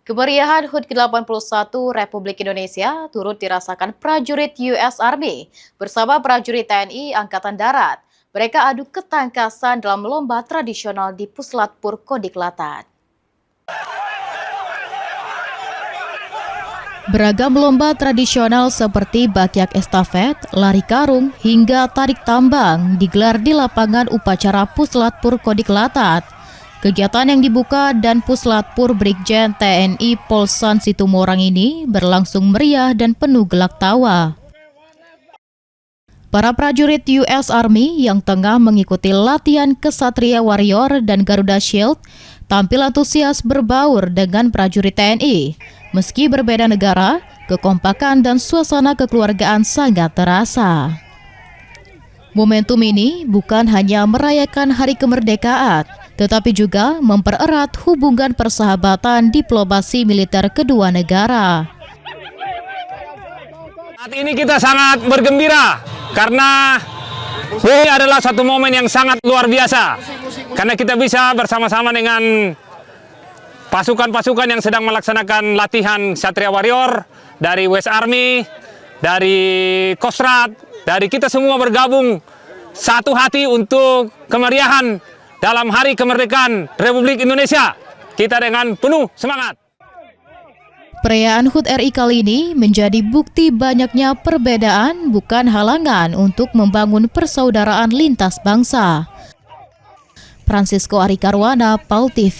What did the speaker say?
Kemeriahan HUT ke-81 Republik Indonesia turut dirasakan prajurit US Army bersama prajurit TNI Angkatan Darat. Mereka adu ketangkasan dalam lomba tradisional di Puslatpur Kodiklatan. Beragam lomba tradisional seperti bakyak estafet, lari karung, hingga tarik tambang digelar di lapangan upacara Puslatpur Kodiklatan. Kegiatan yang dibuka dan Puslatpur Brigjen TNI Polsan Situmorang ini berlangsung meriah dan penuh gelak tawa. Para prajurit US Army yang tengah mengikuti latihan Ksatria Warrior dan Garuda Shield tampil antusias berbaur dengan prajurit TNI. Meski berbeda negara, kekompakan dan suasana kekeluargaan sangat terasa. Momentum ini bukan hanya merayakan hari kemerdekaan, tetapi juga mempererat hubungan persahabatan diplomasi militer kedua negara. Saat ini kita sangat bergembira karena ini adalah satu momen yang sangat luar biasa. Karena kita bisa bersama-sama dengan pasukan-pasukan yang sedang melaksanakan latihan Ksatria Warrior dari US Army, dari Kostrad, dari kita semua bergabung satu hati untuk kemeriahan dalam Hari Kemerdekaan Republik Indonesia. Kita dengan penuh semangat. Perayaan HUT RI kali ini menjadi bukti banyaknya perbedaan bukan halangan untuk membangun persaudaraan lintas bangsa. Francisco Arikarwana, PAL TV.